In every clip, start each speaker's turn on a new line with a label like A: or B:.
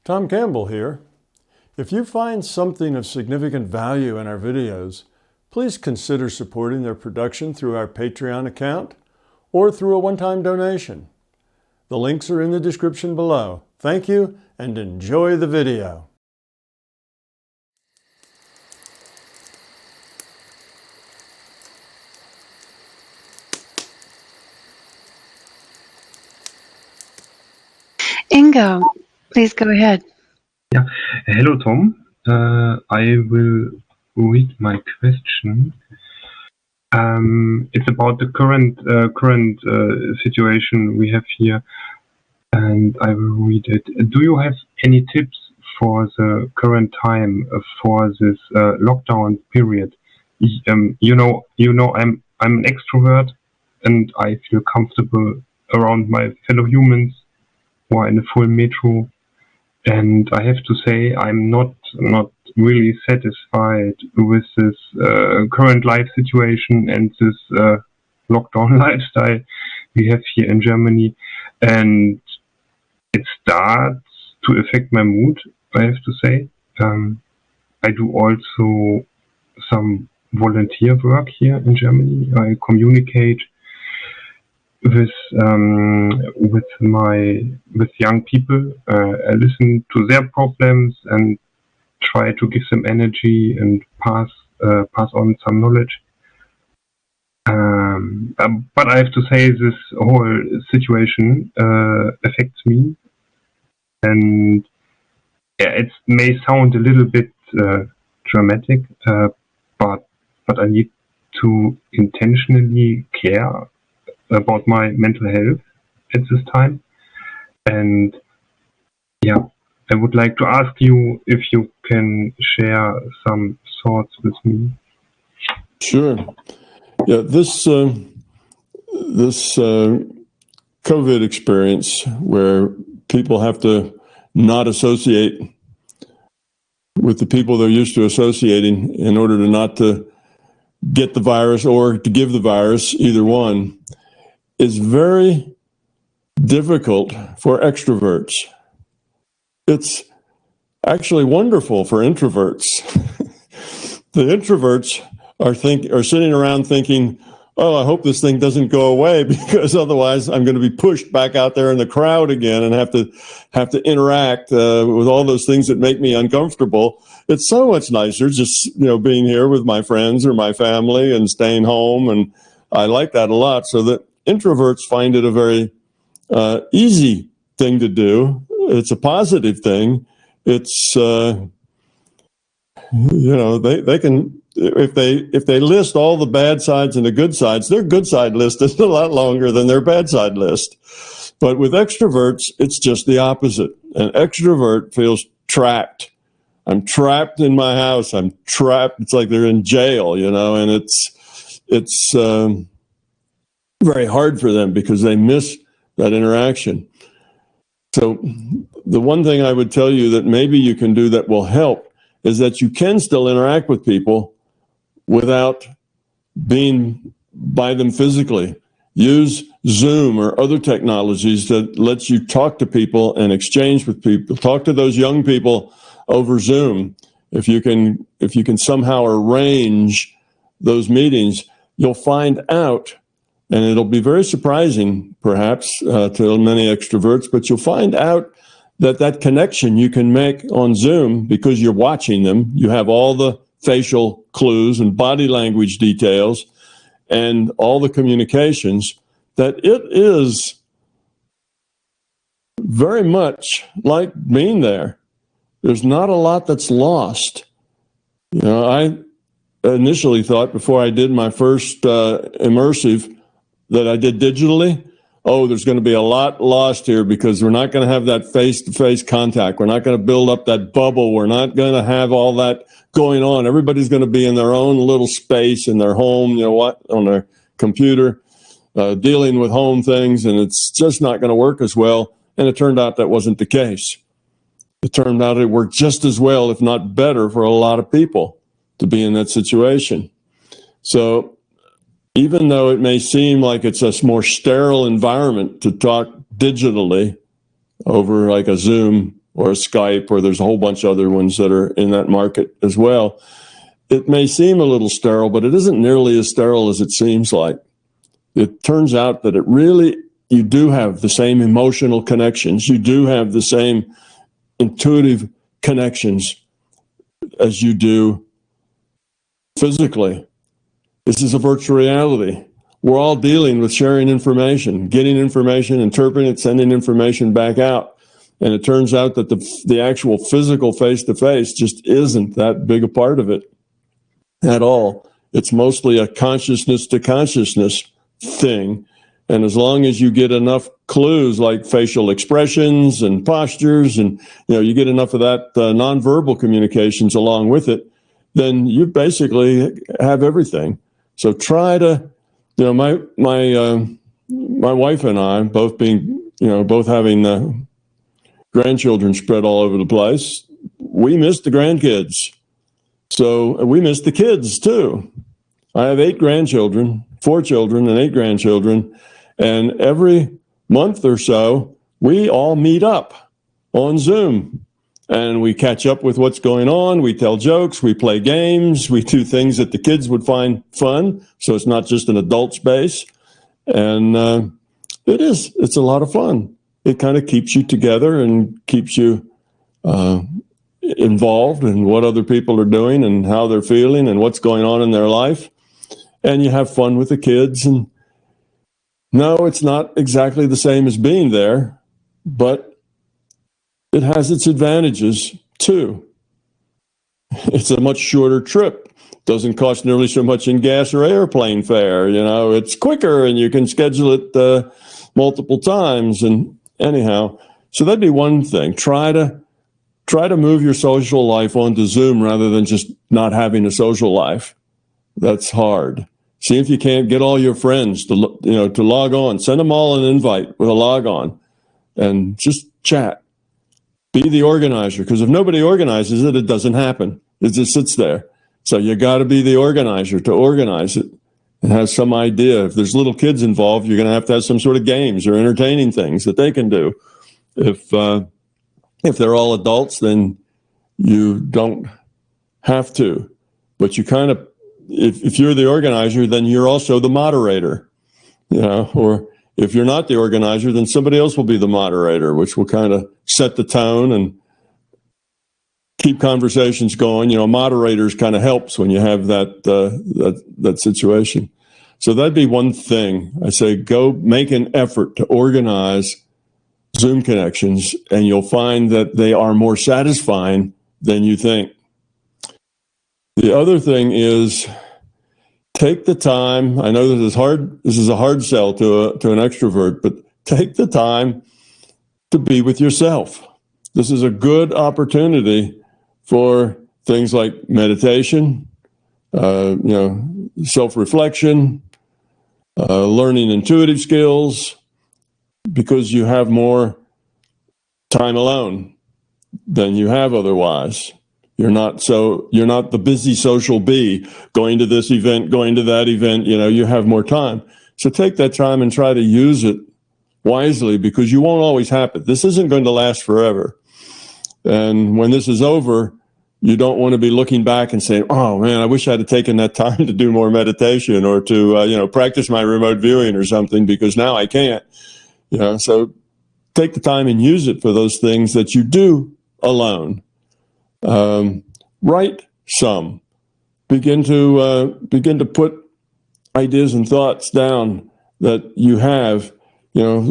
A: Tom Campbell here. If you find something of significant value in our videos, please consider supporting their production through our Patreon account or through a one-time donation. The links are in the description below. Thank you and enjoy the video.
B: Ingo, please go ahead.
C: Yeah. Hello, Tom. I will read my question. It's about the current situation we have here, and I will read it. Do you have any tips for the current time for this lockdown period? You know, I'm an extrovert, and I feel comfortable around my fellow humans or in a full metro. And I have to say, I'm not really satisfied with this current life situation and this lockdown lifestyle we have here in Germany. And it starts to affect my mood, I have to say. I do also some volunteer work here in Germany. I communicate with young people. I listen to their problems and try to give them energy and pass on some knowledge. But I have to say, this whole situation affects me, and yeah, it may sound a little bit dramatic, but I need to intentionally care about my mental health at this time. And yeah, I would like to ask you if you can share some thoughts with me.
A: Sure. Yeah, this COVID experience where people have to not associate with the people they're used to associating in order to not to get the virus or to give the virus, either one, is very difficult for extroverts. It's actually wonderful for introverts. The introverts are sitting around thinking, oh, I hope this thing doesn't go away, because otherwise I'm going to be pushed back out there in the crowd again and have to interact with all those things that make me uncomfortable. It's so much nicer just, being here with my friends or my family and staying home. And I like that a lot. So that introverts find it a very easy thing to do. It's a positive thing. It's, they can, if they list all the bad sides and the good sides, their good side list is a lot longer than their bad side list. But with extroverts, it's just the opposite. An extrovert feels trapped. I'm trapped in my house. I'm trapped. It's like they're in jail, and it's very hard for them because they miss that interaction. So the one thing I would tell you that maybe you can do that will help is that you can still interact with people without being by them physically. Use Zoom or other technologies that lets you talk to people and exchange with people. Talk to those young people over Zoom. If you can somehow arrange those meetings, you'll find out, and it'll be very surprising, perhaps, to many extroverts, but you'll find out that connection you can make on Zoom because you're watching them. You have all the facial clues and body language details and all the communications, that it is very much like being there. There's not a lot that's lost. I initially thought before I did my first immersive that I did digitally, there's going to be a lot lost here because we're not going to have that face-to-face contact. We're not going to build up that bubble. We're not going to have all that going on. Everybody's going to be in their own little space in their home, on their computer, dealing with home things, and it's just not going to work as well. And it turned out that wasn't the case. It turned out it worked just as well, if not better, for a lot of people to be in that situation. So even though it may seem like it's a more sterile environment to talk digitally over like a Zoom or a Skype, or there's a whole bunch of other ones that are in that market as well. It may seem a little sterile, but it isn't nearly as sterile as it seems like. It turns out that you do have the same emotional connections. You do have the same intuitive connections as you do physically. This is a virtual reality. We're all dealing with sharing information, getting information, interpreting it, sending information back out. And it turns out that the actual physical face-to-face just isn't that big a part of it at all. It's mostly a consciousness-to-consciousness thing. And as long as you get enough clues like facial expressions and postures, and you get enough of that nonverbal communications along with it, then you basically have everything. So try to, my wife and I, both having grandchildren spread all over the place, we miss the grandkids. So we miss the kids too. I have 8 grandchildren, 4 children and 8 grandchildren. And every month or so, we all meet up on Zoom and we catch up with what's going on. We tell jokes, we play games, we do things that the kids would find fun. So it's not just an adult space. And it's a lot of fun. It kind of keeps you together and keeps you involved in what other people are doing and how they're feeling and what's going on in their life. And you have fun with the kids. And no, it's not exactly the same as being there, but it has its advantages too. It's a much shorter trip. Doesn't cost nearly so much in gas or airplane fare. It's quicker and you can schedule it multiple times. And anyhow, so that'd be one thing. Try to move your social life onto Zoom rather than just not having a social life. That's hard. See if you can't get all your friends to log on. Send them all an invite with a log on and just chat. Be the organizer, because if nobody organizes it, it doesn't happen. It just sits there. So you got to be the organizer to organize it and have some idea. If there's little kids involved, you're going to have some sort of games or entertaining things that they can do. If they're all adults, then you don't have to. But you kind of, if you're the organizer, then you're also the moderator, or if you're not the organizer, then somebody else will be the moderator, which will kind of set the tone and keep conversations going. Moderators kind of helps when you have that situation. So that'd be one thing. I say, go make an effort to organize Zoom connections, and you'll find that they are more satisfying than you think. The other thing is, take the time. I know this is hard. This is a hard sell to an extrovert, but take the time to be with yourself. This is a good opportunity for things like meditation, self-reflection, learning intuitive skills, because you have more time alone than you have otherwise. You're not the busy social bee going to this event, going to that event. You have more time. So take that time and try to use it wisely, because you won't always have it. This isn't going to last forever. And when this is over, you don't want to be looking back and saying, oh man, I wish I'd have taken that time to do more meditation or to, practice my remote viewing or something, because now I can't. So take the time and use it for those things that you do alone. Write some. Begin to put ideas and thoughts down that you have.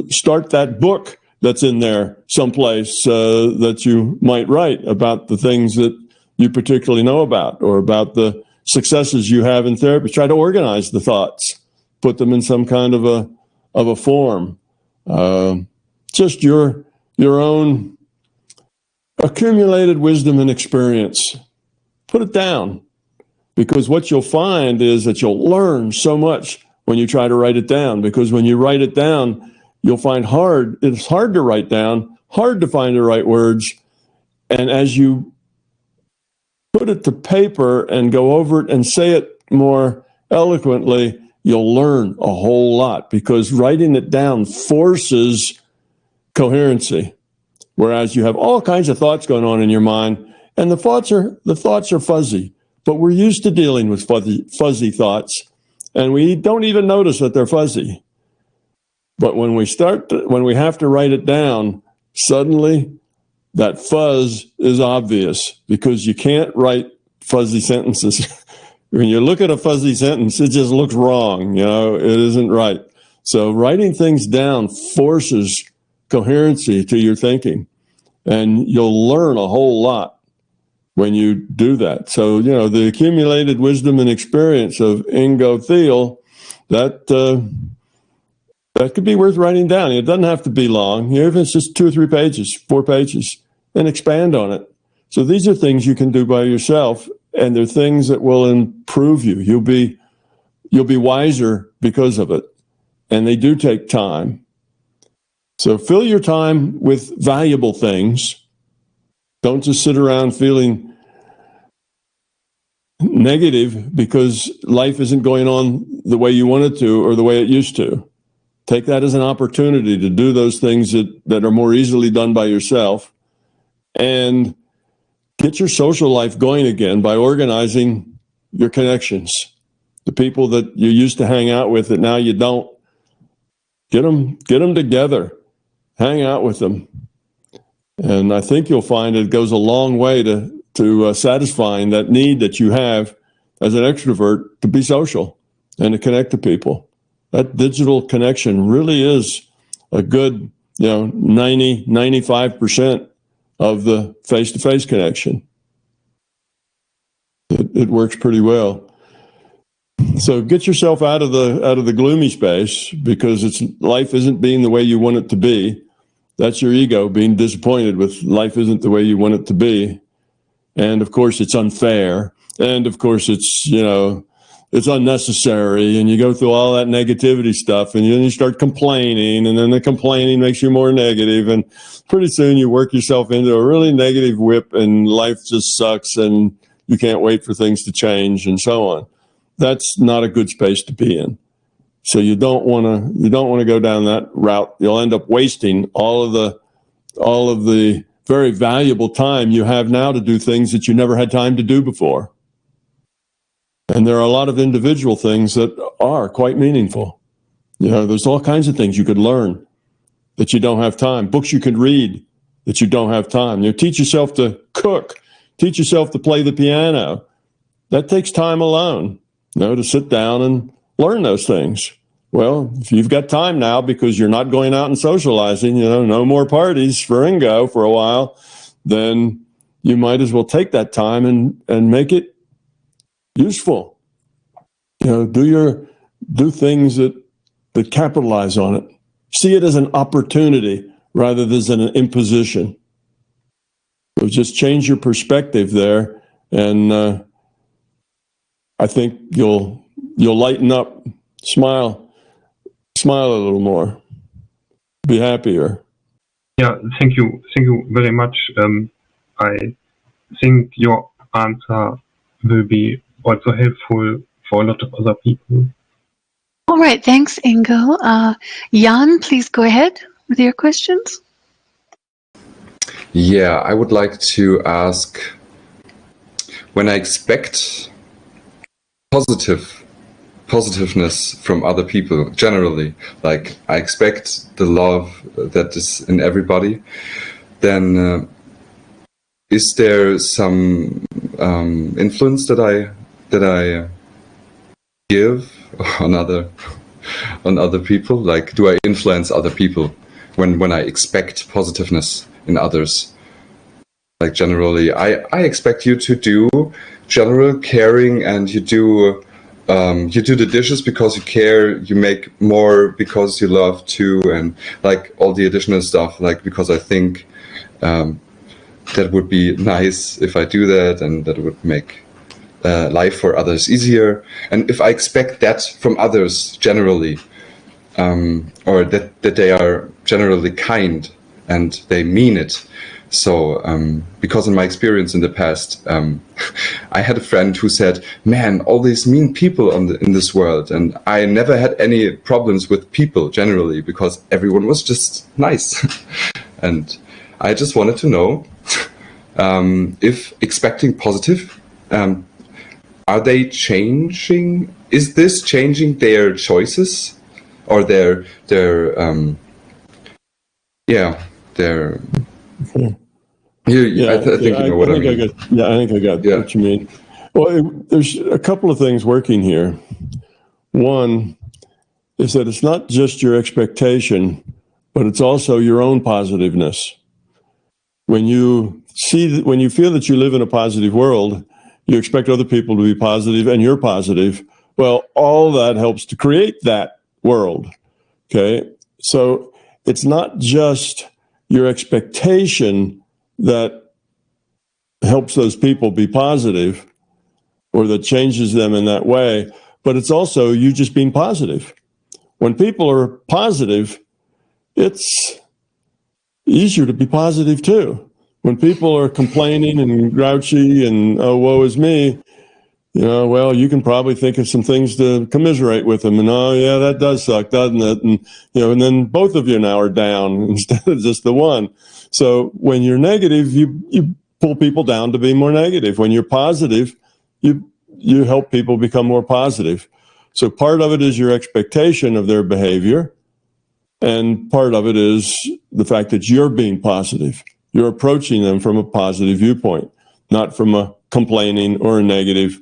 A: Start that book that's in there someplace that you might write about the things that you particularly know about, or about the successes you have in therapy. Try to organize the thoughts, put them in some kind of a form. Just your own accumulated wisdom and experience. Put it down, because what you'll find is that you'll learn so much when you try to write it down, because when you write it down, you'll find it's hard to write down, hard to find the right words. And as you put it to paper and go over it and say it more eloquently, you'll learn a whole lot, because writing it down forces coherency. Whereas you have all kinds of thoughts going on in your mind, and the thoughts are fuzzy, but we're used to dealing with fuzzy thoughts, and we don't even notice that they're fuzzy. But when we have to write it down, suddenly that fuzz is obvious, because you can't write fuzzy sentences. When you look at a fuzzy sentence, it just looks wrong. It isn't right. So writing things down forces coherency to your thinking, and you'll learn a whole lot when you do that. So, the accumulated wisdom and experience of Ingo Thiel, that could be worth writing down. It doesn't have to be long. Even if it's just 2 or 3 pages, 4 pages, and expand on it. So these are things you can do by yourself, and they're things that will improve you. You'll be wiser because of it, and they do take time. So fill your time with valuable things. Don't just sit around feeling negative because life isn't going on the way you want it to or the way it used to. Take that as an opportunity to do those things that are more easily done by yourself, and get your social life going again by organizing your connections. The people that you used to hang out with that now you don't, get them together. Hang out with them. And I think you'll find it goes a long way to satisfying that need that you have as an extrovert to be social and to connect to people. That digital connection really is a good, 95% of the face-to-face connection. It works pretty well. So get yourself out of the gloomy space, because life isn't being the way you want it to be. That's your ego being disappointed with life isn't the way you want it to be. And of course it's unfair. And of course it's unnecessary, and you go through all that negativity stuff, and then you start complaining, and then the complaining makes you more negative, and pretty soon you work yourself into a really negative whip, and life just sucks, and you can't wait for things to change, and so on. That's not a good space to be in. So you don't want to go down that route. You'll end up wasting all of the very valuable time you have now to do things that you never had time to do before. And there are a lot of individual things that are quite meaningful. There's all kinds of things you could learn that you don't have time. Books you could read that you don't have time. Teach yourself to cook. Teach yourself to play the piano. That takes time alone, to sit down and learn those things. Well, if you've got time now because you're not going out and socializing, no more parties for Ingo for a while, then you might as well take that time and make it useful. Do things that capitalize on it. See it as an opportunity rather than an imposition. So just change your perspective there, and I think you'll lighten up, smile a little more, be happier.
C: Yeah, thank you very much. I think your answer will be also helpful for a lot of other people.
B: All right, thanks, Ingo. Jan, please go ahead with your questions.
D: Yeah, I would like to ask, when I expect positiveness from other people, generally, like I expect the love that is in everybody, then is there some influence that I give on other people? Like, do I influence other people when I expect positiveness in others? Like, generally, I expect you to do general caring, and you do the dishes because you care, you make more because you love to, and like all the additional stuff, like because I think that would be nice if I do that, and that would make life for others easier. And if I expect that from others generally, or that they are generally kind and they mean it. So, because in my experience in the past, I had a friend who said, man, all these mean people in this world. And I never had any problems with people generally because everyone was just nice. And I just wanted to know if expecting positive, are they changing? Is this changing their choices or their yeah, their. I think you know what I mean.
A: I think I got what you mean. Well, there's a couple of things working here. One is that it's not just your expectation, but it's also your own positiveness. When you feel that you live in a positive world, you expect other people to be positive and you're positive. Well, all that helps to create that world. Okay. So it's not just your expectation that helps those people be positive or that changes them in that way, but it's also you just being positive. When people are positive, it's easier to be positive too. When people are complaining and grouchy and, oh, woe is me, well, you can probably think of some things to commiserate with them. And, oh, yeah, that does suck, doesn't it? And, and then both of you now are down instead of just the one. So when you're negative, you pull people down to be more negative. When you're positive, you help people become more positive. So part of it is your expectation of their behavior. And part of it is the fact that you're being positive. You're approaching them from a positive viewpoint, not from a complaining or a negative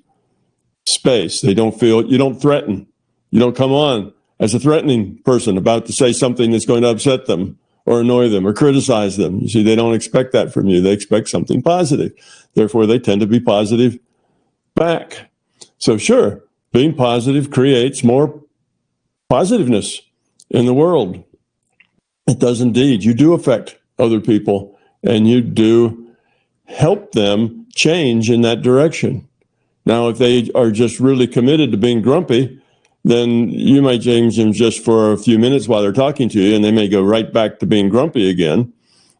A: space. You don't threaten. You don't come on as a threatening person about to say something that's going to upset them or annoy them or criticize them. You see, they don't expect that from you. They expect something positive. Therefore, they tend to be positive back. So sure, being positive creates more positiveness in the world. It does indeed. You do affect other people and you do help them change in that direction. Now, if they are just really committed to being grumpy, then you might change them just for a few minutes while they're talking to you, and they may go right back to being grumpy again.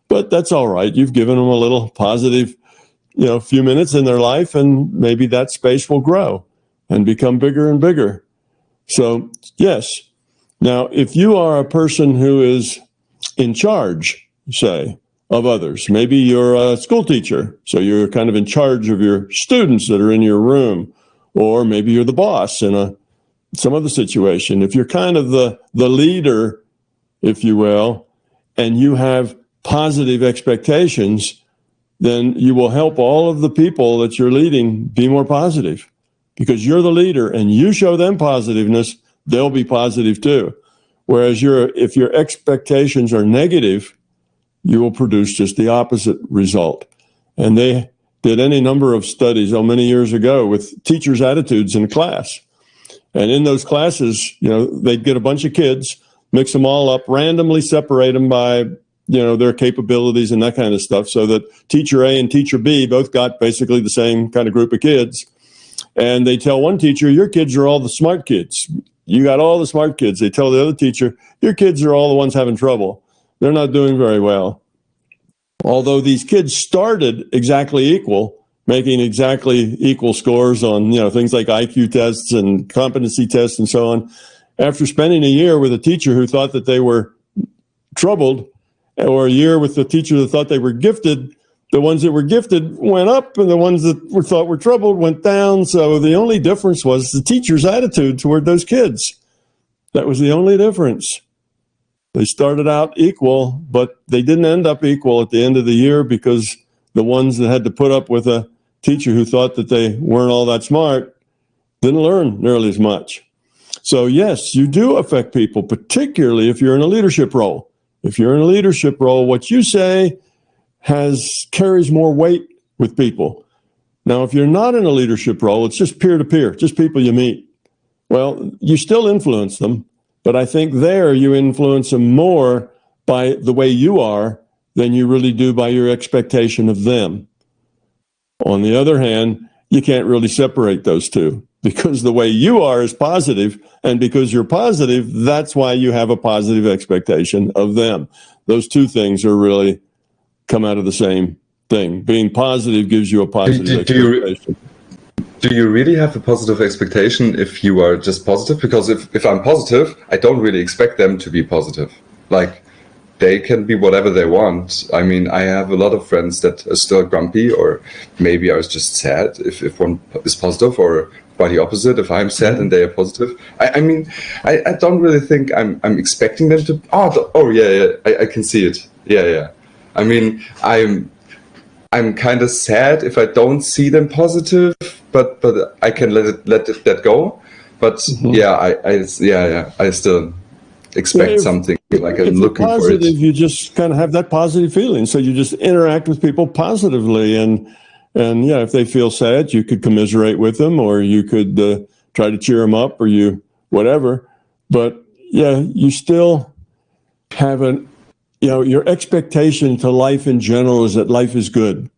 A: But that's all right. You've given them a little positive, few minutes in their life, and maybe that space will grow and become bigger and bigger. So, yes. Now, if you are a person who is in charge, say, of others, maybe you're a school teacher, so you're kind of in charge of your students that are in your room, or maybe you're the boss in some other situation. If you're kind of the leader, if you will, and you have positive expectations, then you will help all of the people that you're leading be more positive. Because you're the leader and you show them positiveness, they'll be positive too. Whereas if your expectations are negative, you will produce just the opposite result. And they did any number of studies many years ago with teachers' attitudes in class. And in those classes, they'd get a bunch of kids, mix them all up, randomly separate them by, their capabilities and that kind of stuff, so that teacher A and teacher B both got basically the same kind of group of kids. And they tell one teacher, your kids are all the smart kids. You got all the smart kids. They tell the other teacher, your kids are all the ones having trouble. They're not doing very well. Although these kids started exactly equal, making exactly equal scores on, things like IQ tests and competency tests and so on. After spending a year with a teacher who thought that they were troubled, or a year with the teacher that thought they were gifted, the ones that were gifted went up and the ones that thought were troubled went down. So the only difference was the teacher's attitude toward those kids. That was the only difference. They started out equal, but they didn't end up equal at the end of the year because the ones that had to put up with a teacher who thought that they weren't all that smart didn't learn nearly as much. So yes, you do affect people, particularly if you're in a leadership role. If you're in a leadership role, what you say carries more weight with people. Now, if you're not in a leadership role, it's just peer-to-peer, just people you meet. Well, you still influence them, but I think there you influence them more by the way you are than you really do by your expectation of them. On the other hand, you can't really separate those two, because the way you are is positive, and because you're positive, that's why you have a positive expectation of them. Those two things are really come out of the same thing. Being positive gives you a positive expectation.
D: Do you really have a positive expectation if you are just positive? Because if I'm positive, I don't really expect them to be positive. Like, they can be whatever they want. I mean, I have a lot of friends that are still grumpy, or maybe I was just sad if one is positive, or quite the opposite, if I'm sad and they are positive. I mean, I don't really think I'm expecting them to, I can see it. Yeah. I mean, I'm kind of sad if I don't see them positive, but I can let that go. But I still expect something, like I'm looking
A: positive,
D: for it.
A: You just kind of have that positive feeling. So you just interact with people positively, and if they feel sad, you could commiserate with them, or you could try to cheer them up, or whatever. But you still have your expectation to life in general is that life is good.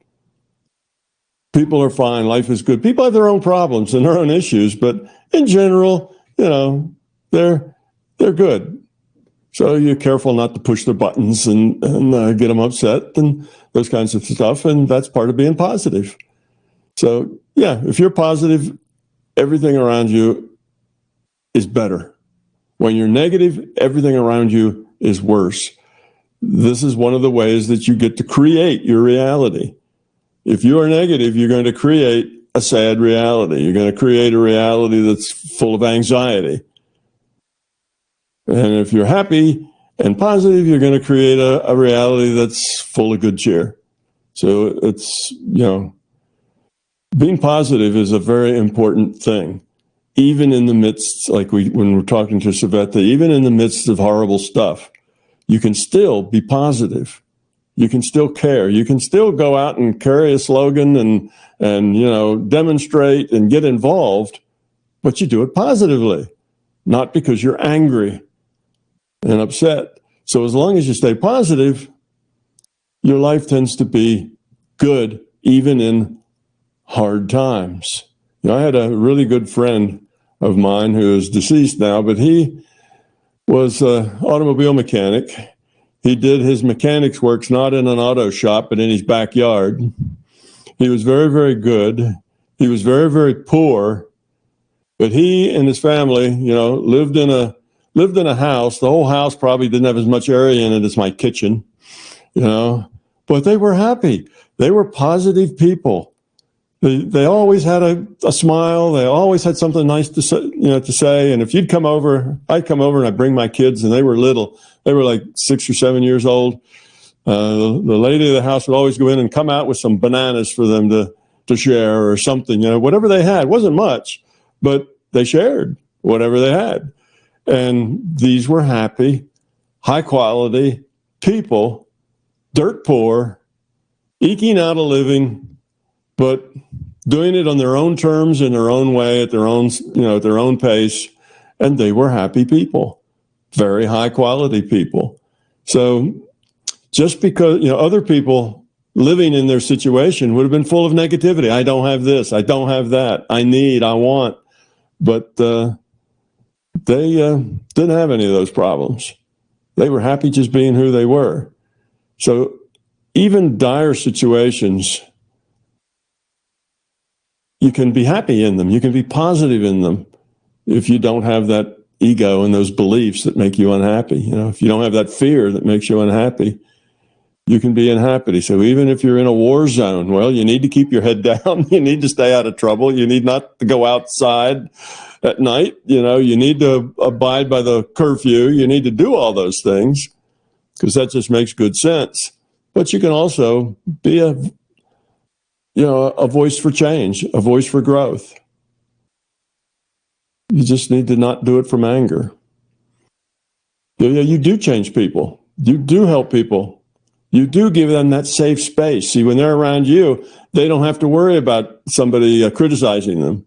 A: People are fine. Life is good. People have their own problems and their own issues, but in general, they're good. So you're careful not to push their buttons and get them upset and those kinds of stuff. And that's part of being positive. So if you're positive, everything around you is better. When you're negative, everything around you is worse. This is one of the ways that you get to create your reality. If you are negative, you're going to create a sad reality. You're going to create a reality that's full of anxiety. And if you're happy and positive, you're going to create a reality that's full of good cheer. So it's, being positive is a very important thing. Even in the midst, like when we're talking to Savetta, even in the midst of horrible stuff, you can still be positive. You can still care. You can still go out and carry a slogan and demonstrate and get involved, but you do it positively, not because you're angry and upset. So as long as you stay positive, your life tends to be good, even in hard times. I had a really good friend of mine who is deceased now, but he was an automobile mechanic. He did his mechanics works not in an auto shop, but in his backyard. He was very, very good. He was very, very poor, but he and his family, lived in a house. The whole house probably didn't have as much area in it as my kitchen, but they were happy. They were positive people. They always had a smile. They always had something nice to say. And if you'd come over, I'd come over and I'd bring my kids, and they were little. They were like 6 or 7 years old. The lady of the house would always go in and come out with some bananas for them to share or something, whatever they had. It wasn't much, but they shared whatever they had. And these were happy, high quality people, dirt poor, eking out a living, but doing it on their own terms, in their own way, at their own pace. And they were happy people, very high quality people. So just because, other people living in their situation would have been full of negativity. I don't have this. I don't have that. I want. But they didn't have any of those problems. They were happy just being who they were. So even dire situations, you can be happy in them. You can be positive in them if you don't have that ego and those beliefs that make you unhappy. If you don't have that fear that makes you unhappy, you can be unhappy. So even if you're in a war zone, well, you need to keep your head down. You need to stay out of trouble. You need not to go outside at night. You need to abide by the curfew. You need to do all those things because that just makes good sense. But you can also be a voice for change, a voice for growth. You just need to not do it from anger. You do change people. You do help people. You do give them that safe space. See, when they're around you, they don't have to worry about somebody criticizing them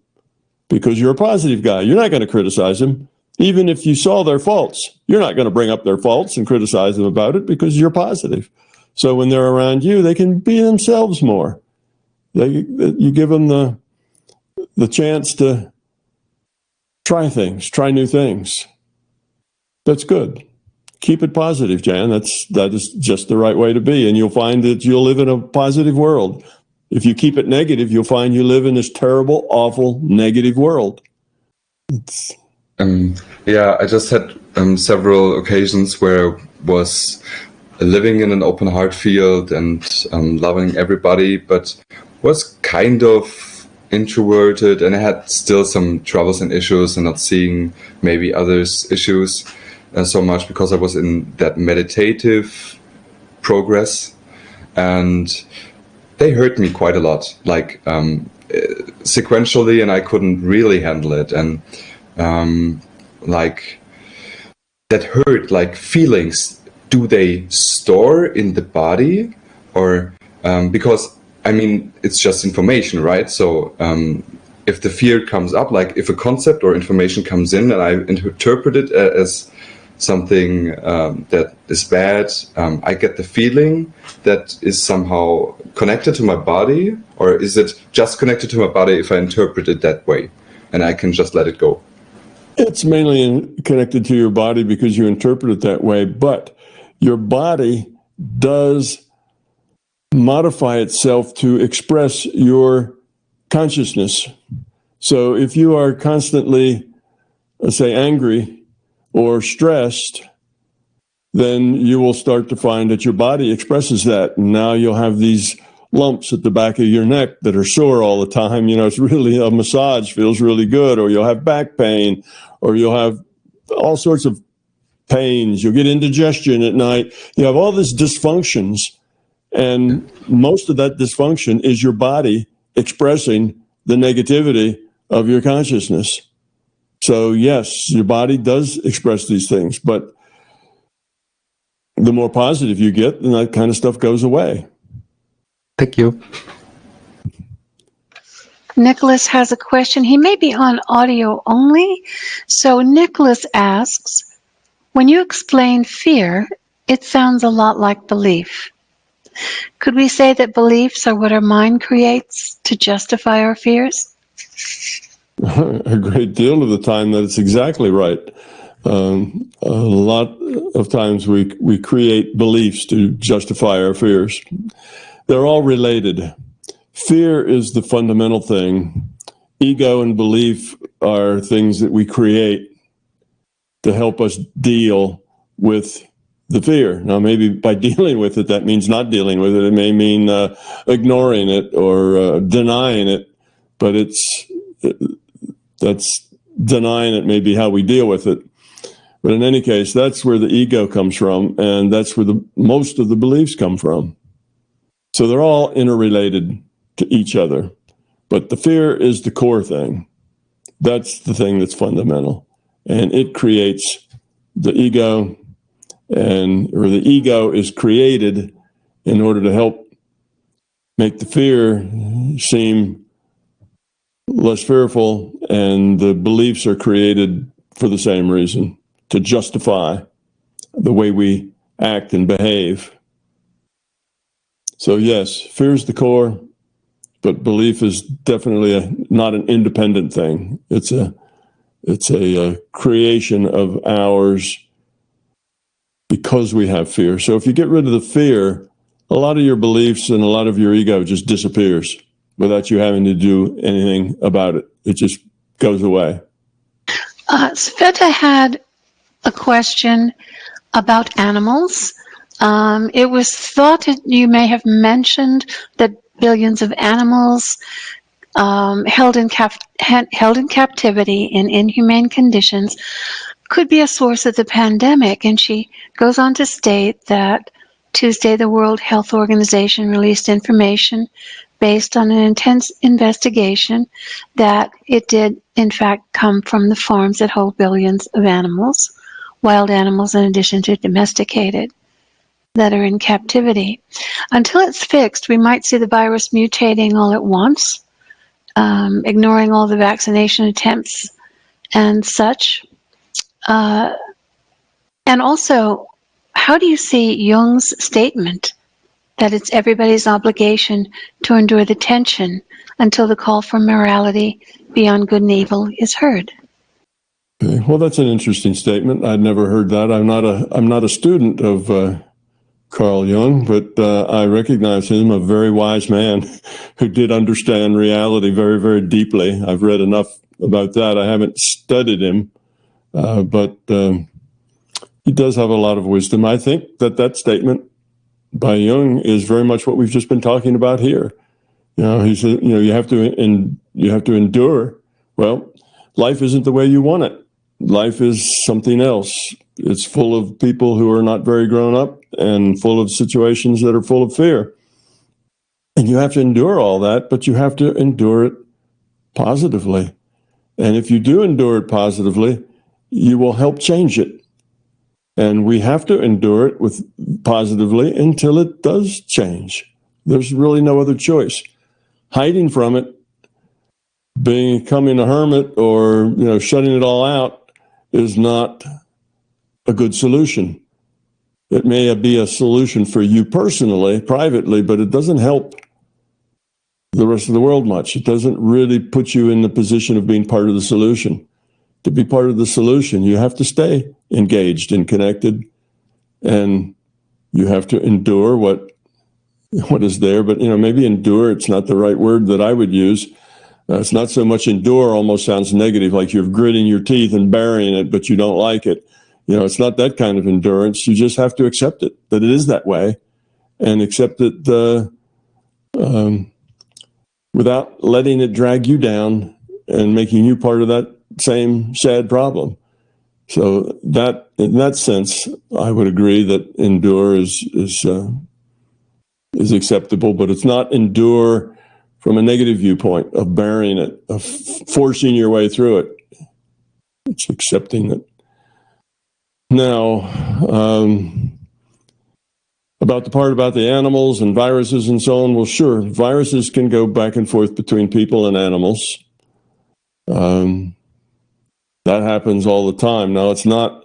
A: because you're a positive guy. You're not going to criticize them. Even if you saw their faults, you're not going to bring up their faults and criticize them about it because you're positive. So when they're around you, they can be themselves more. You give them the chance to try new things. That's good. Keep it positive, Jan. That is just the right way to be. And you'll find that you'll live in a positive world. If you keep it negative, you'll find you live in this terrible, awful, negative world.
D: I just had several occasions where I was living in an open heart field and loving everybody, but was kind of introverted, and I had still some troubles and issues and not seeing maybe others' issues so much because I was in that meditative progress, and they hurt me quite a lot, like sequentially, and I couldn't really handle it, and like that hurt, like feelings, do they store in the body, or because I mean, it's just information, right? So if the fear comes up, like if a concept or information comes in and I interpret it as something that is bad, I get the feeling that is somehow connected to my body, or is it just connected to my body if I interpret it that way and I can just let it go?
A: It's mainly connected to your body because you interpret it that way, but your body does modify itself to express your consciousness. So if you are constantly, let's say, angry or stressed, then you will start to find that your body expresses that. And now you'll have these lumps at the back of your neck that are sore all the time. You know, it's really, a massage feels really good, or you'll have back pain, or you'll have all sorts of pains. You'll get indigestion at night. You have all these dysfunctions. And most of that dysfunction is your body expressing the negativity of your consciousness. So yes, your body does express these things, but the more positive you get, then that kind of stuff goes away.
E: Thank you.
B: Nicholas has a question. He may be on audio only. So Nicholas asks, when you explain fear, it sounds a lot like belief. Could we say that beliefs are what our mind creates to justify our fears?
A: A great deal of the time that it's exactly right. A lot of times we create beliefs to justify our fears. They're all related. Fear is the fundamental thing. Ego and belief are things that we create to help us deal with the fear. Now, maybe by dealing with it, that means not dealing with it. It may mean ignoring it or denying it, but that's denying it may be how we deal with it. But in any case, that's where the ego comes from, and that's where most of the beliefs come from. So they're all interrelated to each other. But the fear is the core thing. That's the thing that's fundamental. And it creates the ego, or the ego is created in order to help make the fear seem less fearful, and the beliefs are created for the same reason, to justify the way we act and behave. So yes, fear is the core, but belief is definitely not an independent thing. It's a creation of ours because we have fear. So if you get rid of the fear, a lot of your beliefs and a lot of your ego just disappears without you having to do anything about it. It just goes away.
B: Sveta had a question about animals. It was thought that you may have mentioned that billions of animals held in captivity in inhumane conditions could be a source of the pandemic. And she goes on to state that Tuesday, the World Health Organization released information based on an intense investigation that it did, in fact, come from the farms that hold billions of animals, wild animals in addition to domesticated, that are in captivity. Until it's fixed, we might see the virus mutating all at once, ignoring all the vaccination attempts and such. And also, how do you see Jung's statement that it's everybody's obligation to endure the tension until the call for morality beyond good and evil is heard?
A: Okay. Well, that's an interesting statement. I'd never heard that. I'm not a student of Carl Jung, but I recognize him, a very wise man who did understand reality very, very deeply. I've read enough about that. I haven't studied him, but he does have a lot of wisdom. I think that statement by Jung is very much what we've just been talking about here. He said, you have to endure. Well, life isn't the way you want it. Life is something else. It's full of people who are not very grown up and full of situations that are full of fear. And you have to endure all that, but you have to endure it positively. And if you do endure it positively, you will help change it. And we have to endure it positively until it does change. There's really no other choice. Hiding from it, becoming a hermit, or shutting it all out is not a good solution. It may be a solution for you personally, privately, but it doesn't help the rest of the world much. It doesn't really put you in the position of being part of the solution. To be part of the solution, you have to stay engaged and connected, and you have to endure what is there. But maybe endure, it's not the right word that I would use. It's not so much endure, almost sounds negative, like you're gritting your teeth and bearing it, but you don't like it. It's not that kind of endurance. You just have to accept it, that it is that way, and accept it without letting it drag you down and making you part of that same sad problem. So that, in that sense, I would agree that endure is acceptable, but it's not endure from a negative viewpoint of bearing it, of forcing your way through it. It's accepting it. Now, about the part about the animals and viruses and so on, well, sure, viruses can go back and forth between people and animals. That happens all the time. Now, it's not,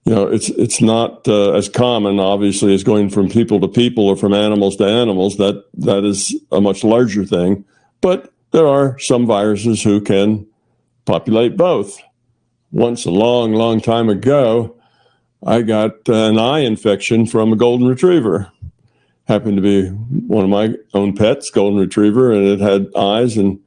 A: it's not as common, obviously, as going from people to people or from animals to animals. That is a much larger thing. But there are some viruses who can populate both. Once, a long, long time ago, I got an eye infection from a golden retriever. Happened to be one of my own pets, golden retriever, and it had eyes, and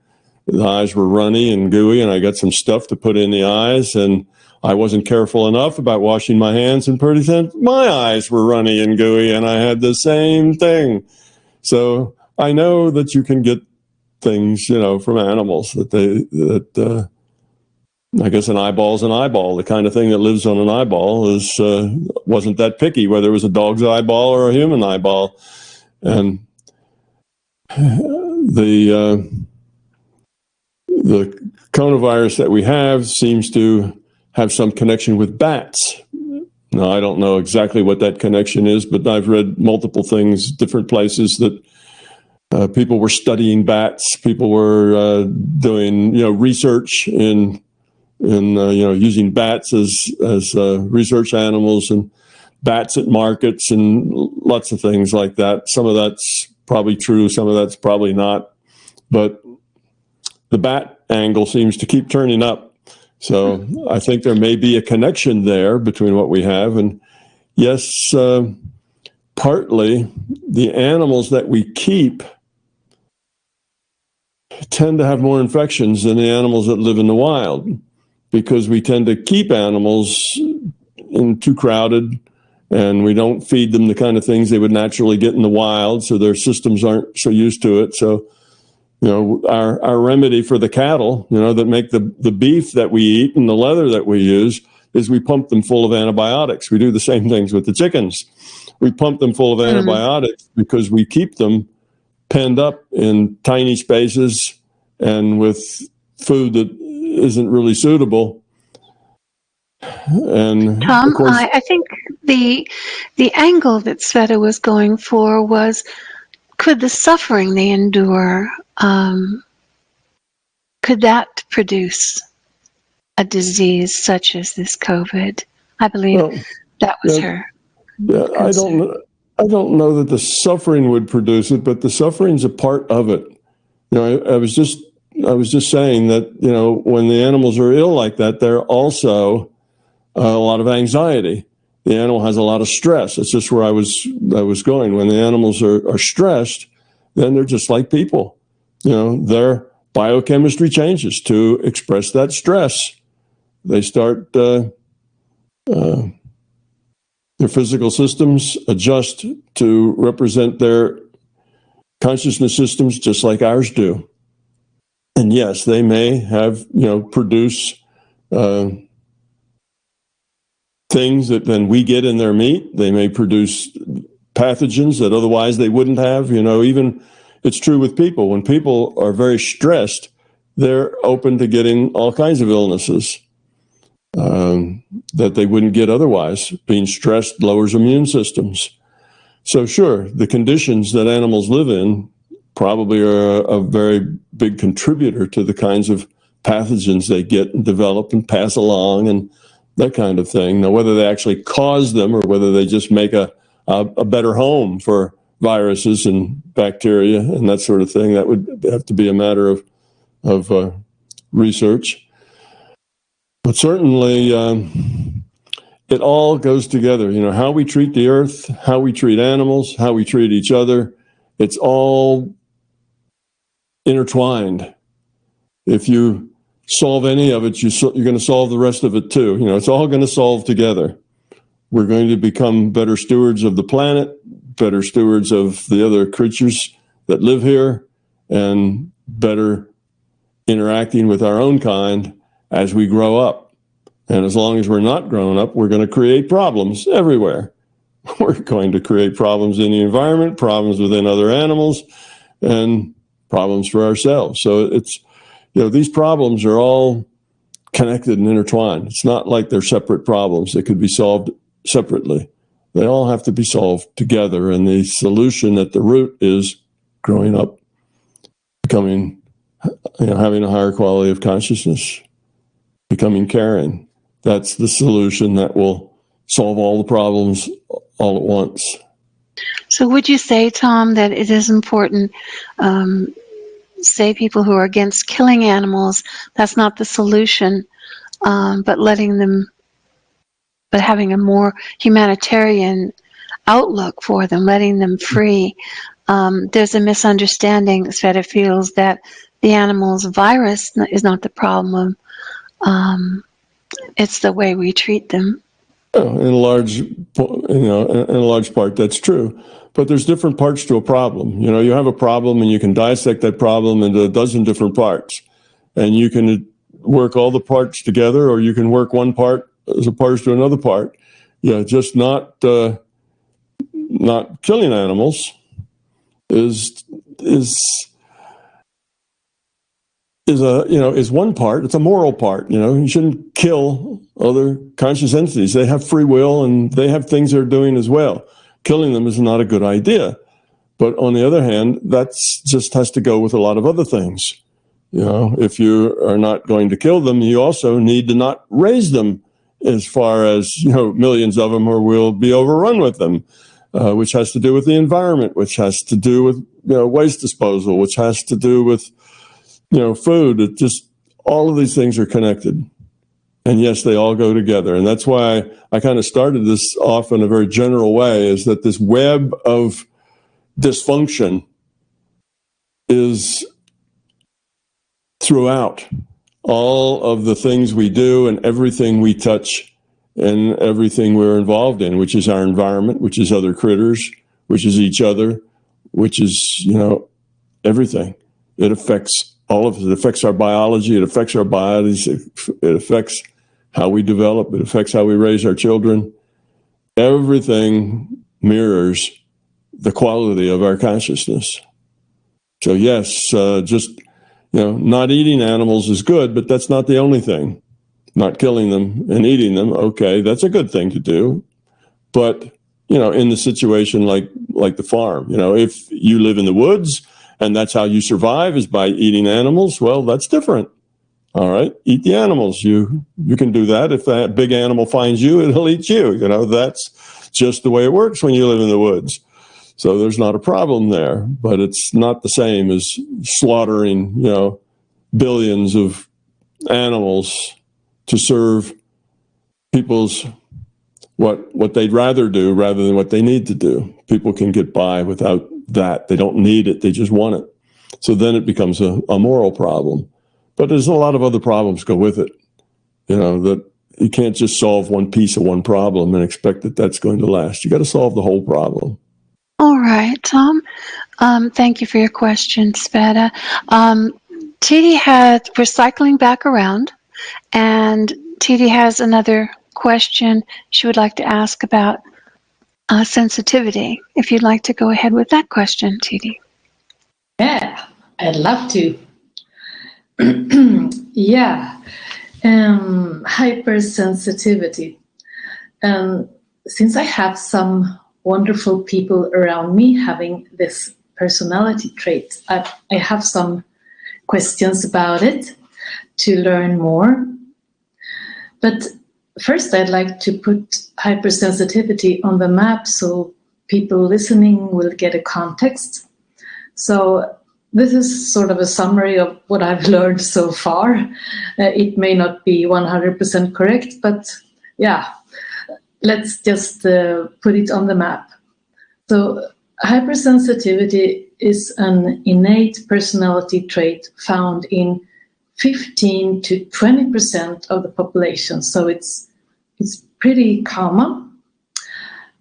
A: the eyes were runny and gooey, and I got some stuff to put in the eyes, and I wasn't careful enough about washing my hands, and pretty soon my eyes were runny and gooey, and I had the same thing. So I know that you can get things, from animals I guess an eyeball's an eyeball. The kind of thing that lives on an eyeball wasn't that picky, whether it was a dog's eyeball or a human eyeball. And the coronavirus that we have seems to have some connection with bats. Now, I don't know exactly what that connection is, but I've read multiple things, different places that people were studying bats. People were doing, research in using bats as research animals, and bats at markets and lots of things like that. Some of that's probably true, some of that's probably not. But the bat angle seems to keep turning up. So I think there may be a connection there between what we have. And yes, partly the animals that we keep tend to have more infections than the animals that live in the wild, because we tend to keep animals too crowded, and we don't feed them the kind of things they would naturally get in the wild, so their systems aren't so used to it. So, our remedy for the cattle, that make the beef that we eat and the leather that we use, is we pump them full of antibiotics. We do the same things with the chickens. We pump them full of antibiotics because we keep them penned up in tiny spaces and with food that isn't really suitable. And
B: Tom,
A: of course,
B: I think the angle that Sveta was going for was, could the suffering they endure, could that produce a disease such as this COVID? I believe that was her concern.
A: I don't know that the suffering would produce it, but the suffering's a part of it. I was just saying that, when the animals are ill like that, they're also a lot of anxiety. The animal has a lot of stress. That's just where I was going. When the animals are stressed, then they're just like people. Their biochemistry changes to express that stress. They start Their physical systems adjust to represent their consciousness systems just like ours do. And yes, they may have, produce things that then we get in their meat. They may produce pathogens that otherwise they wouldn't have. Even it's true with people. When people are very stressed, they're open to getting all kinds of illnesses that they wouldn't get otherwise. Being stressed lowers immune systems. So sure, the conditions that animals live in probably are a very big contributor to the kinds of pathogens they get and develop and pass along and that kind of thing. Now, whether they actually cause them or whether they just make a better home for viruses and bacteria and that sort of thing, that would have to be a matter of research. But certainly, it all goes together. How we treat the earth, how we treat animals, how we treat each other, it's all intertwined. If you solve any of it, you're going to solve the rest of it too. It's all going to solve together. We're going to become better stewards of the planet, better stewards of the other creatures that live here, and better interacting with our own kind as we grow up. And as long as we're not grown up, we're going to create problems everywhere. We're going to create problems in the environment, problems within other animals, and problems for ourselves. So it's, these problems are all connected and intertwined. It's not like they're separate problems that could be solved separately. They all have to be solved together. And the solution at the root is growing up, becoming, having a higher quality of consciousness, becoming caring. That's the solution that will solve all the problems all at once.
B: So would you say, Tom, that it is important, say people who are against killing animals, that's not the solution, but having a more humanitarian outlook for them, letting them free. There's a misunderstanding, Sveta feels, that the animal's virus is not the problem. It's the way we treat them.
A: In a large part, that's true. But there's different parts to a problem. You have a problem and you can dissect that problem into a dozen different parts. And you can work all the parts together, or you can work one part as opposed to another part. Just not killing animals is one part. It's a moral part. You shouldn't kill other conscious entities. They have free will and they have things they're doing as well. Killing them is not a good idea. But on the other hand, that's just has to go with a lot of other things. If you are not going to kill them, you also need to not raise them as far as, millions of them, or we'll be overrun with them, which has to do with the environment, which has to do with, waste disposal, which has to do with, food. It just, all of these things are connected. And yes, they all go together. And that's why I kind of started this off in a very general way, is that this web of dysfunction is throughout all of the things we do and everything we touch and everything we're involved in, which is our environment, which is other critters, which is each other, which is, everything. It affects all of it. It affects our biology. It affects our bodies. It affects how we develop. It affects how we raise our children. Everything mirrors the quality of our consciousness. So yes, not eating animals is good, but that's not the only thing. Not killing them and eating them, okay, that's a good thing to do. But, in the situation like the farm, if you live in the woods and that's how you survive is by eating animals, well, that's different. All right, eat the animals. You can do that. If that big animal finds you, it'll eat you. That's just the way it works when you live in the woods. So there's not a problem there, but it's not the same as slaughtering, billions of animals to serve people's what they'd rather do rather than what they need to do. People can get by without that. They don't need it. They just want it. So then it becomes a moral problem. But there's a lot of other problems go with it, that You can't just solve one piece of one problem and expect that that's going to last. You got to solve the whole problem.
B: All right, Tom. Thank you for your question, Sveta. We're cycling back around, and Titi has another question she would like to ask about sensitivity. If you'd like to go ahead with that question, Titi.
F: Yeah, I'd love to. Yeah, hypersensitivity. Since I have some wonderful people around me having this personality trait, I have some questions about it to learn more. But first, I'd like to put hypersensitivity on the map so people listening will get a context. So this is sort of a summary of what I've learned so far. It may not be 100% correct, but yeah, let's just put it on the map. So hypersensitivity is an innate personality trait found in 15 to 20% of the population. So it's pretty common.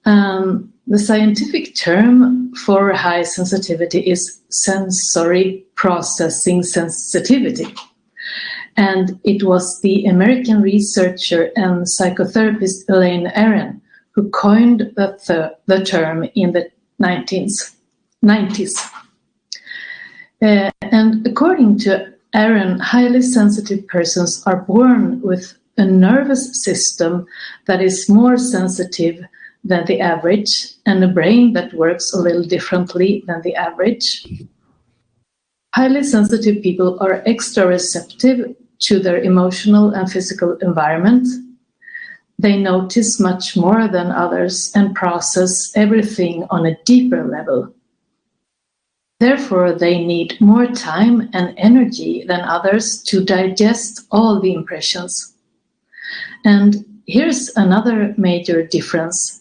F: The scientific term for high sensitivity is sensory processing sensitivity. And it was the American researcher and psychotherapist Elaine Aron who coined the term in the 90s. And according to Aron, highly sensitive persons are born with a nervous system that is more sensitive than the average, and a brain that works a little differently than the average. Highly sensitive people are extra receptive to their emotional and physical environment. They notice much more than others and process everything on a deeper level. Therefore, they need more time and energy than others to digest all the impressions. And here's another major difference.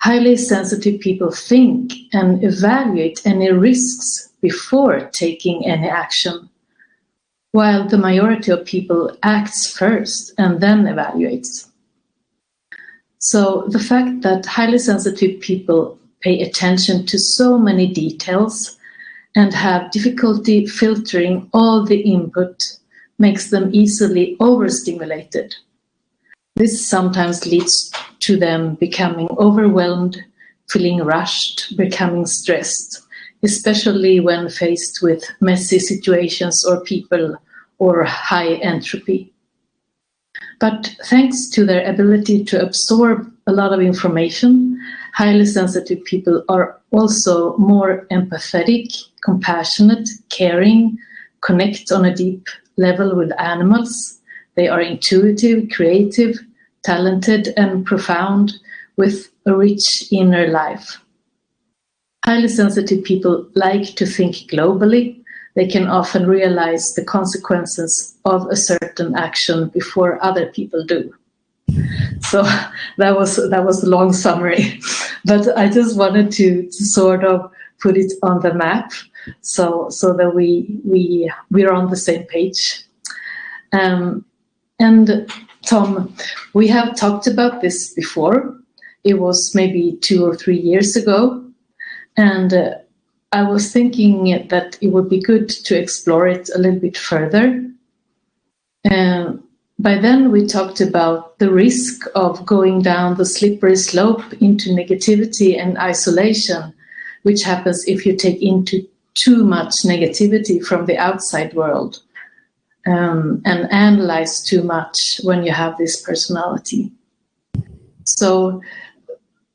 F: Highly sensitive people think and evaluate any risks before taking any action, while the majority of people acts first and then evaluates. So the fact that highly sensitive people pay attention to so many details and have difficulty filtering all the input makes them easily overstimulated. This sometimes leads to them becoming overwhelmed, feeling rushed, becoming stressed, especially when faced with messy situations or people or high entropy. But thanks to their ability to absorb a lot of information, highly sensitive people are also more empathetic, compassionate, caring, connect on a deep level with animals. They are intuitive, creative, talented, and profound, with a rich inner life. Highly sensitive people like to think globally. They can often realize the consequences of a certain action before other people do. So that was a long summary, but I just wanted to sort of put it on the map so that we're on the same page. And Tom, we have talked about this before. It was maybe 2 or 3 years ago, and I was thinking that it would be good to explore it a little bit further. By then we talked about the risk of going down the slippery slope into negativity and isolation, which happens if you take into too much negativity from the outside world and analyze too much when you have this personality. So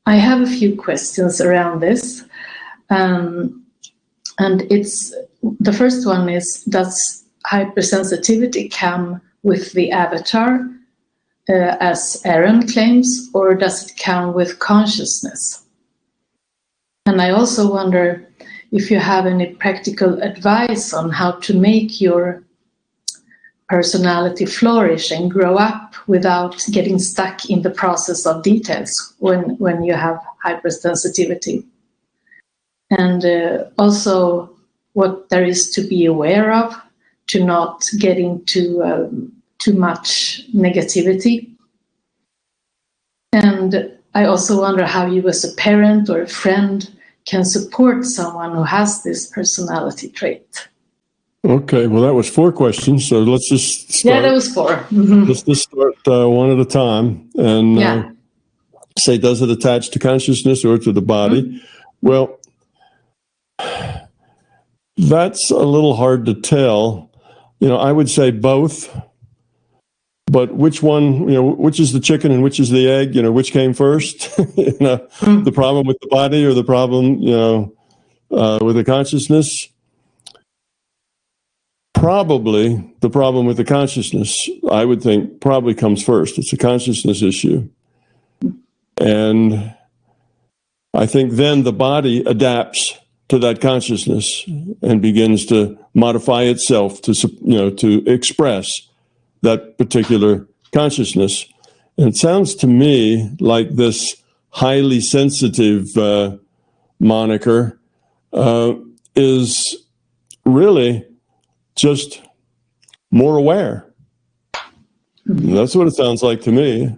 F: I have a few questions around this. And the first one is, does hypersensitivity come with the avatar, as Aron claims, or does it come with consciousness? And I also wonder if you have any practical advice on how to make your personality flourish and grow up without getting stuck in the process of details when you have hypersensitivity. And also what there is to be aware of to not get into too much negativity. And I also wonder how you as a parent or a friend can support someone who has this personality trait.
A: Okay, well, that was 4 questions, so let's just start.
F: Yeah, that was 4.
A: Let's just start one at a time and say, does it attach to consciousness or to the body? Well, that's a little hard to tell. I would say both, but which one, which is the chicken and which is the egg, which came first? The problem with the body or the problem, with the consciousness? Probably the problem with the consciousness, I would think, probably comes first. It's a consciousness issue. And I think then the body adapts to that consciousness and begins to modify itself to express that particular consciousness. And it sounds to me like this highly sensitive moniker is really just more aware. And that's what it sounds like to me.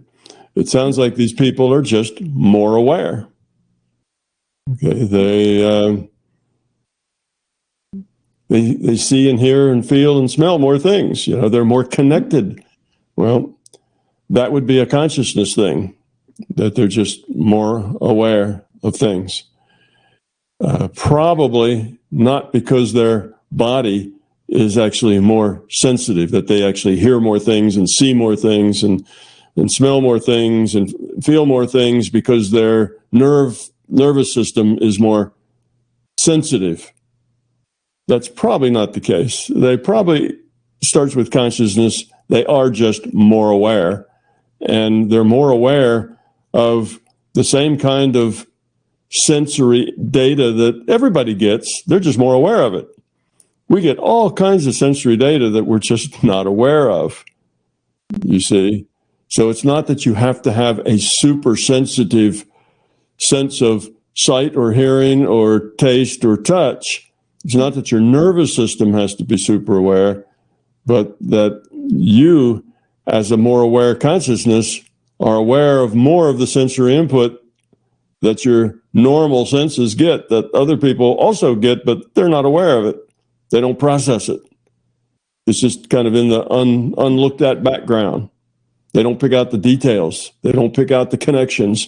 A: It sounds like these people are just more aware. Okay, they see and hear and feel and smell more things. They're more connected. Well, that would be a consciousness thing, that they're just more aware of things. Probably not because their body is actually more sensitive, that they actually hear more things and see more things and smell more things and feel more things because their nervous system is more sensitive. That's probably not the case. They probably starts with consciousness. They are just more aware, and they're more aware of the same kind of sensory data that everybody gets. They're just more aware of it. We get all kinds of sensory data that we're just not aware of, you see. So it's not that you have to have a super sensitive sense of sight or hearing or taste or touch. It's not that your nervous system has to be super aware, but that you, as a more aware consciousness, are aware of more of the sensory input that your normal senses get, that other people also get, but they're not aware of it. They don't process it. It's just kind of in the unlooked at background. They don't pick out the details. They don't pick out the connections.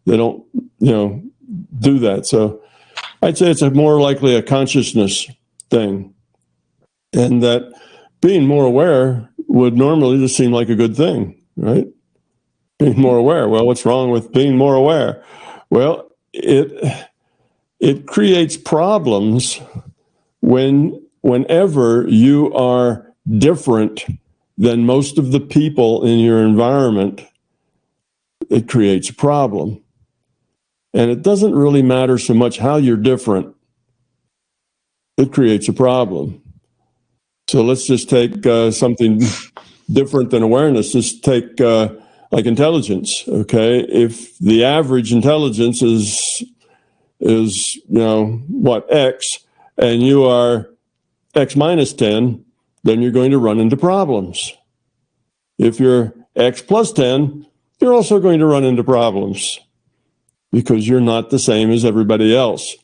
A: They don't, do that. So I'd say it's more likely a consciousness thing. And that being more aware would normally just seem like a good thing, right? Being more aware. Well, what's wrong with being more aware? Well, it creates problems whenever you are different than most of the people in your environment. It creates a problem. And it doesn't really matter so much how you're different. It creates a problem. So let's just take something different than awareness. Just take like intelligence, okay? If the average intelligence is X, and you are X minus 10, then you're going to run into problems. If you're X plus 10, you're also going to run into problems because you're not the same as everybody else.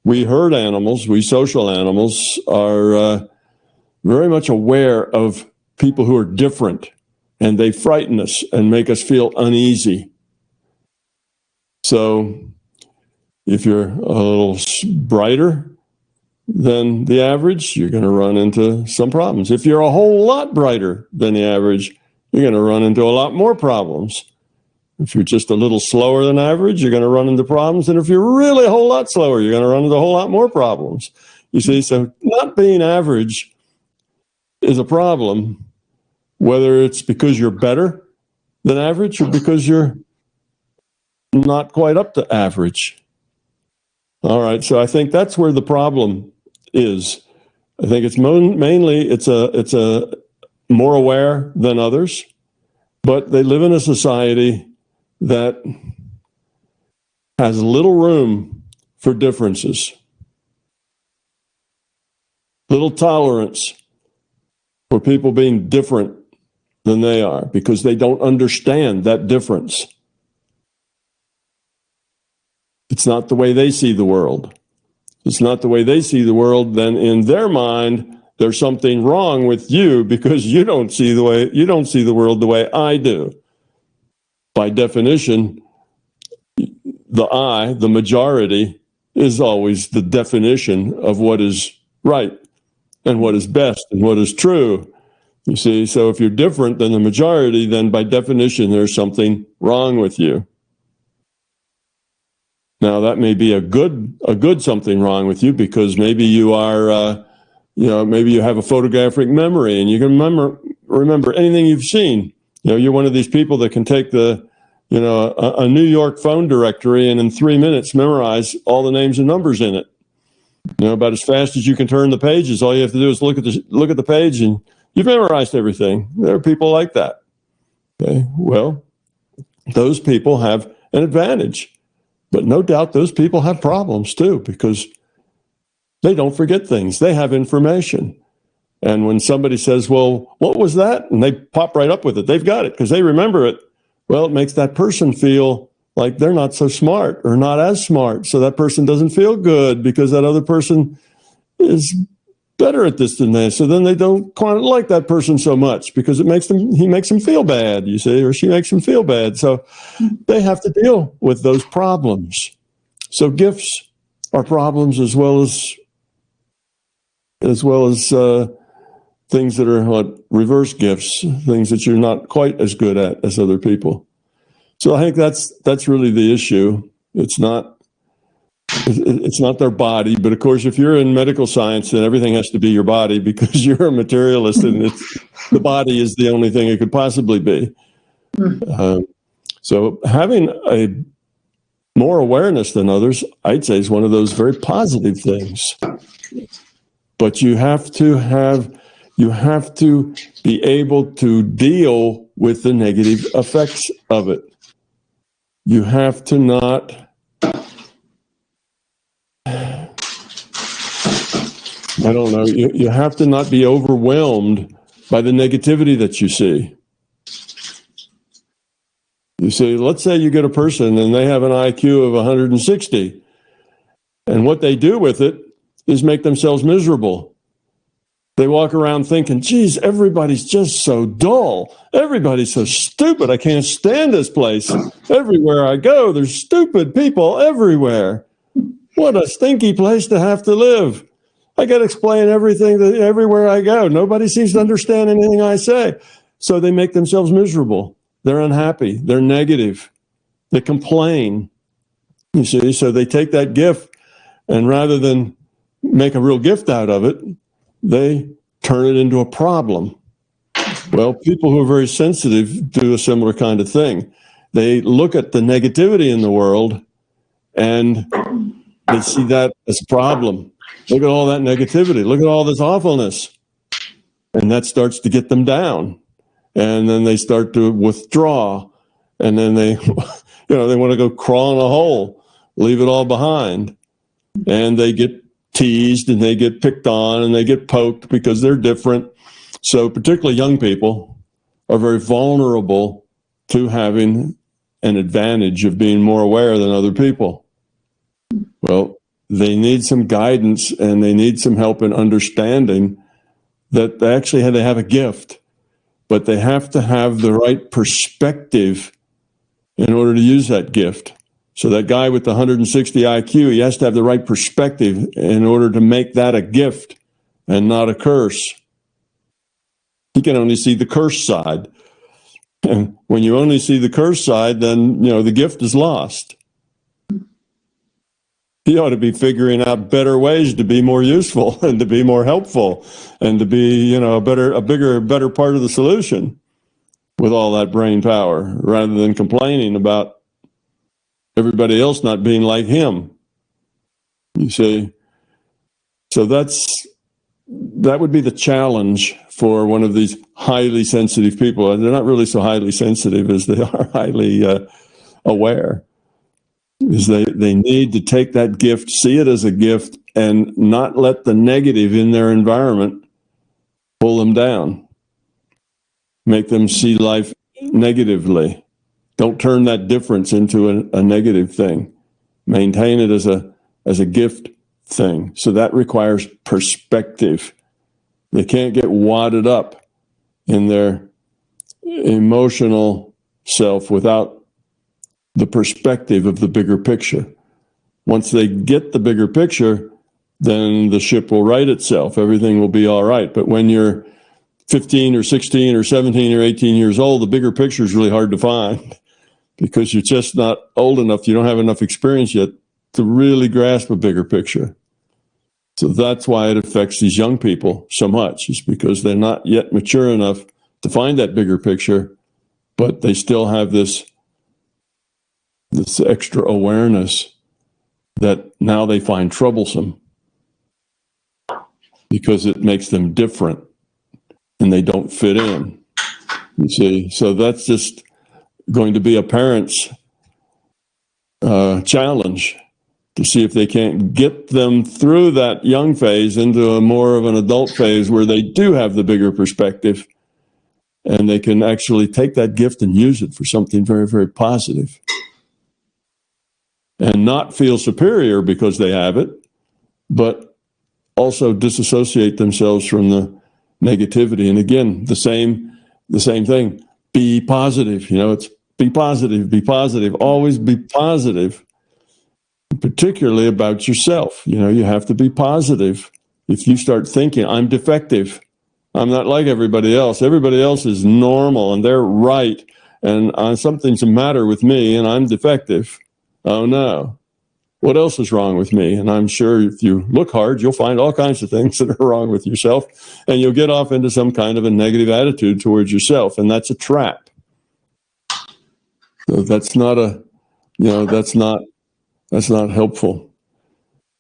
A: We herd animals, we social animals, are very much aware of people who are different, and they frighten us and make us feel uneasy. So if you're a little brighter than the average, you're going to run into some problems. If you're a whole lot brighter than the average, you're going to run into a lot more problems. If you're just a little slower than average, you're going to run into problems. And if you're really a whole lot slower, you're going to run into a whole lot more problems. You see, so not being average is a problem, whether it's because you're better than average or because you're not quite up to average. All right, so I think that's where the problem is. I think it's mainly it's a more aware than others, but they live in a society that has little room for differences, little tolerance for people being different than they are because they don't understand that difference. it's not the way they see the world. It's not the way they see the world, then in their mind, there's something wrong with you because you don't see the world the way I do. By definition, the I, the majority, is always the definition of what is right and what is best and what is true. You see, so if you're different than the majority, then by definition, there's something wrong with you. Now, that may be a good something wrong with you because maybe you are, maybe you have a photographic memory and you can remember anything you've seen. You're one of these people that can take a New York phone directory and in 3 minutes memorize all the names and numbers in it. About as fast as you can turn the pages. All you have to do is look at the page and you've memorized everything. There are people like that. Okay, well, those people have an advantage. But no doubt those people have problems too, because they don't forget things. They have information. And when somebody says, well, what was that? And they pop right up with it. They've got it because they remember it. Well, it makes that person feel like they're not so smart or not as smart. So that person doesn't feel good because that other person is better at this than they. So then they don't quite like that person so much because he makes them feel bad, you see, or she makes them feel bad. So they have to deal with those problems. So gifts are problems as well as things that are reverse gifts, things that you're not quite as good at as other people. So I think that's really the issue. It's not their body, but of course, if you're in medical science, then everything has to be your body because you're a materialist, and the body is the only thing it could possibly be. So having a more awareness than others, I'd say, is one of those very positive things. But you have to be able to deal with the negative effects of it. You have to not. I don't know. You have to not be overwhelmed by the negativity that you see. You see, let's say you get a person and they have an IQ of 160, and what they do with it is make themselves miserable. They walk around thinking, geez, everybody's just so dull. Everybody's so stupid. I can't stand this place. Everywhere I go, there's stupid people everywhere. What a stinky place to have to live. I got to explain everything everywhere I go. Nobody seems to understand anything I say. So they make themselves miserable. They're unhappy. They're negative. They complain. You see, so they take that gift and rather than make a real gift out of it, they turn it into a problem. Well, people who are very sensitive do a similar kind of thing. They look at the negativity in the world and they see that as a problem. Look at all that negativity. Look at all this awfulness. And that starts to get them down. And then they start to withdraw. And then they want to go crawl in a hole, leave it all behind. And they get teased and they get picked on and they get poked because they're different. So particularly young people are very vulnerable to having an advantage of being more aware than other people. Well, they need some guidance and they need some help in understanding that they have a gift, but they have to have the right perspective in order to use that gift. So that guy with the 160 IQ, he has to have the right perspective in order to make that a gift and not a curse. He can only see the curse side. And when you only see the curse side, then, the gift is lost. He ought to be figuring out better ways to be more useful and to be more helpful and to be, a better part of the solution with all that brain power rather than complaining about everybody else not being like him. You see? So that would be the challenge for one of these highly sensitive people. They're not really so highly sensitive as they are highly aware. Is they need to take that gift, see it as a gift, and not let the negative in their environment pull them down, make them see life negatively. Don't turn that difference into a negative thing. maintain it as a gift thing. So that requires perspective. They can't get wadded up in their emotional self without the perspective of the bigger picture. Once they get the bigger picture, then the ship will right itself. Everything will be all right. But when you're 15 or 16 or 17 or 18 years old, the bigger picture is really hard to find because you're just not old enough. You don't have enough experience yet to really grasp a bigger picture. So that's why it affects these young people so much, is because they're not yet mature enough to find that bigger picture, but they still have this extra awareness that now they find troublesome because it makes them different and they don't fit in. You see, so that's just going to be a parent's challenge to see if they can't get them through that young phase into a more of an adult phase where they do have the bigger perspective and they can actually take that gift and use it for something very, very positive and not feel superior because they have it, but also disassociate themselves from the negativity. And again, the same thing, be positive. You know, it's be positive, always be positive, particularly about yourself. You know, you have to be positive. If you start thinking, I'm defective, I'm not like everybody else is normal and they're right, and something's the matter with me and I'm defective. Oh no, what else is wrong with me? And I'm sure if you look hard, you'll find all kinds of things that are wrong with yourself, and you'll get off into some kind of a negative attitude towards yourself, and that's a trap. So that's not helpful.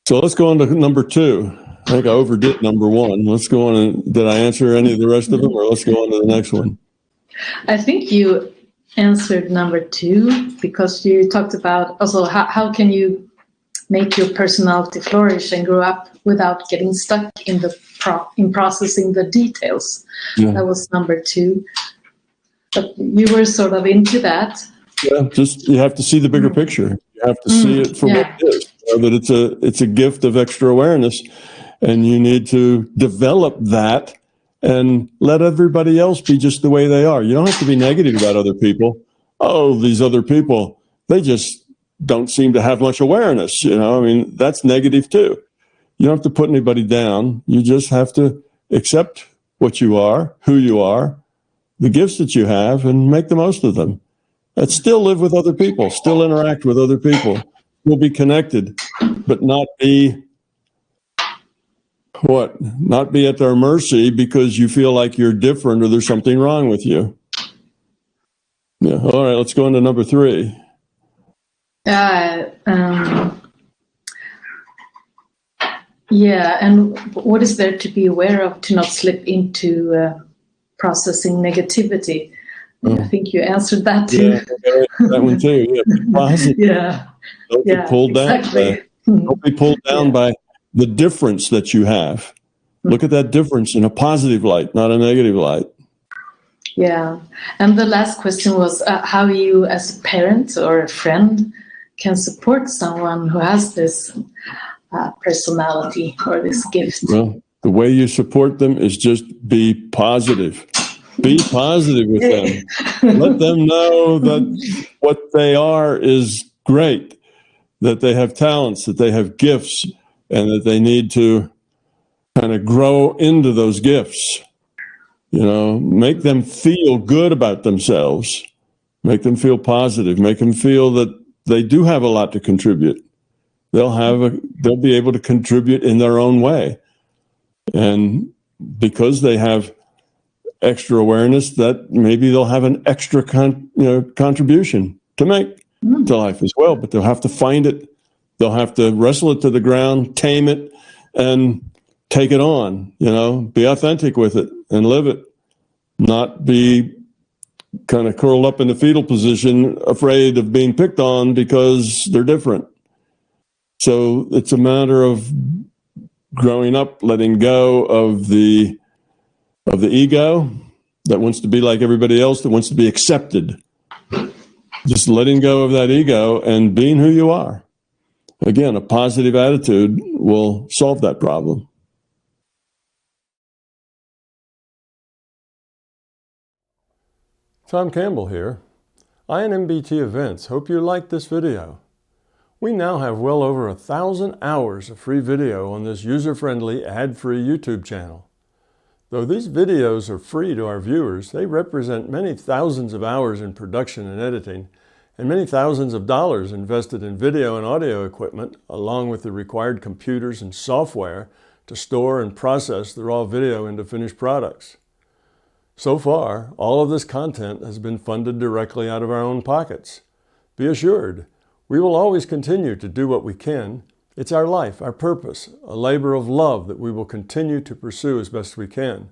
A: So let's go on to number 2. I think I overdid number 1. Let's go on. Did I answer any of the rest of them, or let's go on to the next one?
F: I think you answered number 2 because you talked about also how can you make your personality flourish and grow up without getting stuck in processing the details. Yeah. That was number 2. But you were sort of into that.
A: Yeah, just you have to see the bigger picture. You have to see it for what it is. You know, that it's a gift of extra awareness, and you need to develop that and let everybody else be just the way they are. You don't have to be negative about other people. Oh, these other people, they just don't seem to have much awareness. You know, I mean, that's negative too. You don't have to put anybody down. You just have to accept what you are, who you are, the gifts that you have, and make the most of them. And still live with other people, still interact with other people. You'll be connected, but not be not be at their mercy because you feel like you're different or there's something wrong with you. Yeah. All right, let's go into number 3.
F: And what is there to be aware of to not slip into processing negativity? I think you answered that too.
A: Yeah, that one too. Yeah, be positive. Don't be pulled down. Don't be pulled down by the difference that you have. Look at that difference in a positive light, not a negative light.
F: Yeah. And the last question was how you, as a parent or a friend, can support someone who has this personality or this gift.
A: Well, the way you support them is just be positive. Be positive with them. Let them know that what they are is great, that they have talents, that they have gifts, and that they need to kind of grow into those gifts. You know, make them feel good about themselves. Make them feel positive. Make them feel that they do have a lot to contribute. They'll be able to contribute in their own way. And because they have extra awareness, that maybe they'll have an extra contribution to make to life as well, but they'll have to find it. They'll have to wrestle it to the ground, tame it, and take it on, you know, be authentic with it and live it, not be kind of curled up in the fetal position, afraid of being picked on because they're different. So it's a matter of growing up, letting go of the ego that wants to be like everybody else, that wants to be accepted. Just letting go of that ego and being who you are. Again, a positive attitude will solve that problem. Tom Campbell here. INMBT Events hope you liked this video. We now have well over 1,000 hours of free video on this user-friendly, ad-free YouTube channel. Though these videos are free to our viewers, they represent many thousands of hours in production and editing, and many thousands of dollars invested in video and audio equipment, along with the required computers and software to store and process the raw video into finished products. So far, all of this content has been funded directly out of our own pockets. Be assured, we will always continue to do what we can. It's our life, our purpose, a labor of love that we will continue to pursue as best we can.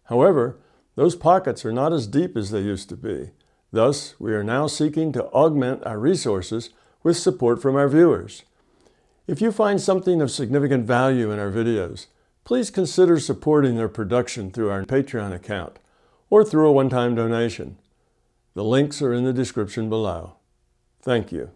A: However, those pockets are not as deep as they used to be. Thus, we are now seeking to augment our resources with support from our viewers. If you find something of significant value in our videos, please consider supporting their production through our Patreon account or through a one-time donation. The links are in the description below. Thank you.